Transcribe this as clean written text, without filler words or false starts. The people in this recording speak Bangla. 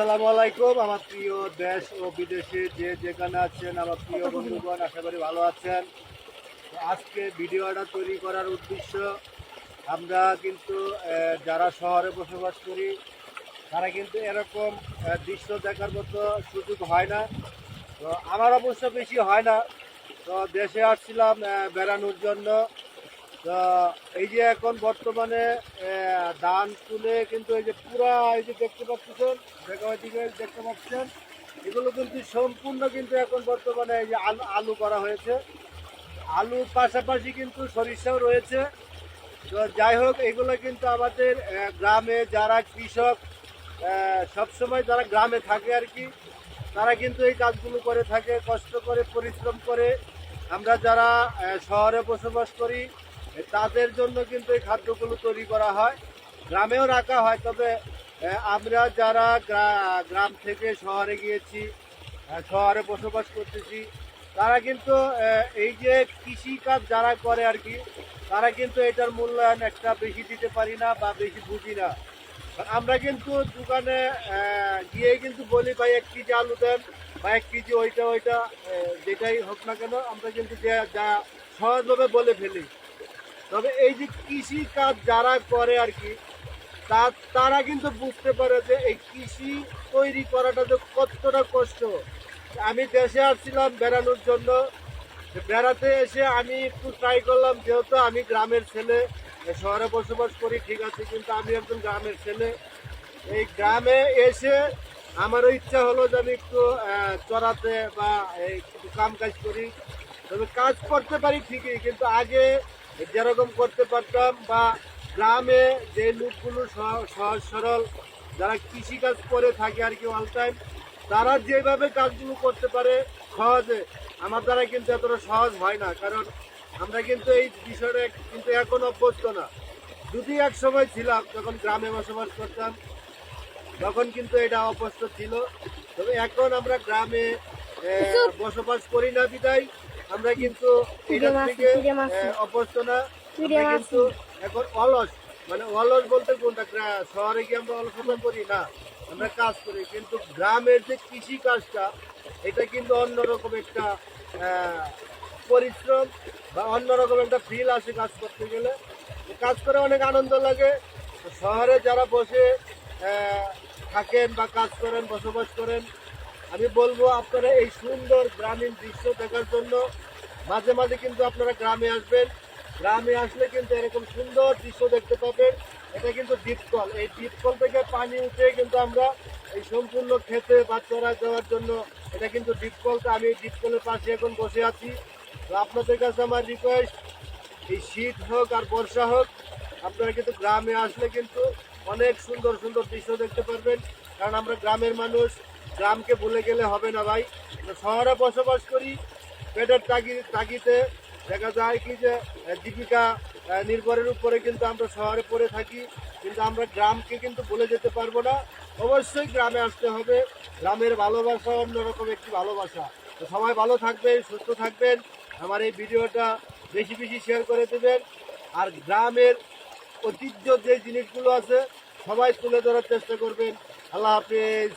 আসসালামু আলাইকুম। আমার প্রিয় দেশ ও বিদেশে যে যেখানে আছেন আমার প্রিয় বন্ধুগণ, আশা করি ভালো আছেন। তো আজকে ভিডিওটা তৈরি করার উদ্দেশ্য, আমরা কিন্তু যারা শহরে বসবাস করি তারা কিন্তু এরকম দৃশ্য দেখার মতো সুযোগ হয় না। তো আমার অবশ্য বেশি হয় না। তো দেশে আসছিলাম বেড়ানোর জন্য। তো এই যে এখন বর্তমানে ধান তুলে কিন্তু এই যে পুরা এই যে দেখতে পাচ্ছেন, দেখতে পাচ্ছেন, এগুলো কিন্তু সম্পূর্ণ কিন্তু এখন বর্তমানে এই যে আলু আলু করা হয়েছে। আলুর পাশাপাশি কিন্তু সরিষাও রয়েছে। তো যাই হোক, এগুলো কিন্তু আমাদের গ্রামে যারা কৃষক সবসময় যারা গ্রামে থাকে আর কি, তারা কিন্তু এই কাজগুলো করে থাকে, কষ্ট করে পরিশ্রম করে। আমরা যারা শহরে বসবাস করি তাদের জন্য কিন্তু এই খাদ্যগুলো তৈরি করা হয়, গ্রামেও রাখা হয়। তবে আমরা যারা গ্রাম থেকে শহরে গিয়েছি, শহরে বসবাস করতেছি, তারা কিন্তু এই যে কৃষি কাজ যারা করে আর কি, তারা কিন্তু এটার মূল্যায়ন একটা বেশি দিতে পারি না বা বেশি বুঝি না। আমরা কিন্তু দোকানে গিয়ে কিন্তু বলি ভাই 1 কেজি আলু দেন বা 1 কেজি ওইটা ওইটা, যেটাই হোক না কেন আমরা কিন্তু যা সহজভাবে বলে ফেলি। তবে এই যে কৃষি কাজ যারা করে আর কি, তারা কিন্তু বুঝতে পারে যে এই কৃষি তৈরি করাটা যে কতটা কষ্ট। আমি দেশে আসছিলাম বেড়ানোর জন্য, বেড়াতে এসে আমি একটু ট্রাই করলাম, যেহেতু আমি গ্রামের ছেলে, শহরে বসবাস করি ঠিক আছে, কিন্তু আমি একজন গ্রামের ছেলে। এই গ্রামে এসে আমারও ইচ্ছা হলো যে আমি একটু চড়াতে বা একটু কাম কাজ করি। তবে কাজ করতে পারি ঠিকই, কিন্তু আগে যেরকম করতে পারতাম বা গ্রামে যে লোকগুলো সহজ সরল যারা কৃষিকাজ করে থাকে আর কি অল টাইম, তারা যেভাবে কাজগুলো করতে পারে সহজে, আমার দ্বারা কিন্তু এতটা সহজ হয় না। কারণ আমরা কিন্তু এই বিষয়টা কিন্তু এখন অভ্যস্ত না। যদি এক সময় ছিলাম যখন গ্রামে বসবাস করতাম, তখন কিন্তু এটা অভ্যস্ত ছিল। তবে এখন আমরা গ্রামে বসবাস করি না বিদায় আমরা কিন্তু এটার থেকে অভ্যস্ত না। আমরা কিন্তু এখন অলস, মানে অলস বলতে কোনটা, শহরে গিয়ে আমরা অলসতা করি না, আমরা কাজ করি। কিন্তু গ্রামের যে কৃষি কাজটা, এটা কিন্তু অন্যরকম একটা পরিশ্রম বা অন্যরকম একটা ফিল আসে কাজ করতে গেলে। কাজ করে অনেক আনন্দ লাগে। শহরে যারা বসে থাকেন বা কাজ করেন, বসবাস করেন, আমি বলবো আপনারা এই সুন্দর গ্রামীণ দৃশ্য দেখার জন্য মাঝে মাঝে কিন্তু আপনারা গ্রামে আসবেন। গ্রামে আসলে কিন্তু এরকম সুন্দর দৃশ্য দেখতে পাবেন। এটা কিন্তু ডিপকল, এই ডিপকল থেকে পানি উঠে কিন্তু আমরা এই সম্পূর্ণ খেতে বা চড়া দেওয়ার জন্য, এটা কিন্তু ডিপকলটা, আমি ডিপকলের পাশে এখন বসে আছি। তো আপনাদের কাছে আমার রিকোয়েস্ট, এই শীত হোক আর বর্ষা হোক, আপনারা কিন্তু গ্রামে আসলে কিন্তু অনেক সুন্দর সুন্দর দৃশ্য দেখতে পারবেন। কারণ আমরা গ্রামের মানুষ, গ্রামকে ভুলে গেলে হবে না ভাই। শহরে বসবাস করি পেটের তাগিতে, দেখা যায় কি যে জীবিকা নির্ভরের উপরে কিন্তু আমরা শহরে পড়ে থাকি, কিন্তু আমরা গ্রামকে কিন্তু ভুলে যেতে পারবো না। অবশ্যই গ্রামে আসতে হবে। গ্রামের ভালোবাসা অন্যরকম একটি ভালোবাসা। তো সবাই ভালো থাকবেন, সুস্থ থাকবেন। আমার এই ভিডিওটা বেশি বেশি শেয়ার করে দেবেন। আর গ্রামের ঐতিহ্য যে জিনিসগুলো আছে সবাই তুলে ধরার চেষ্টা করবেন। আল্লাহ হাফেজ।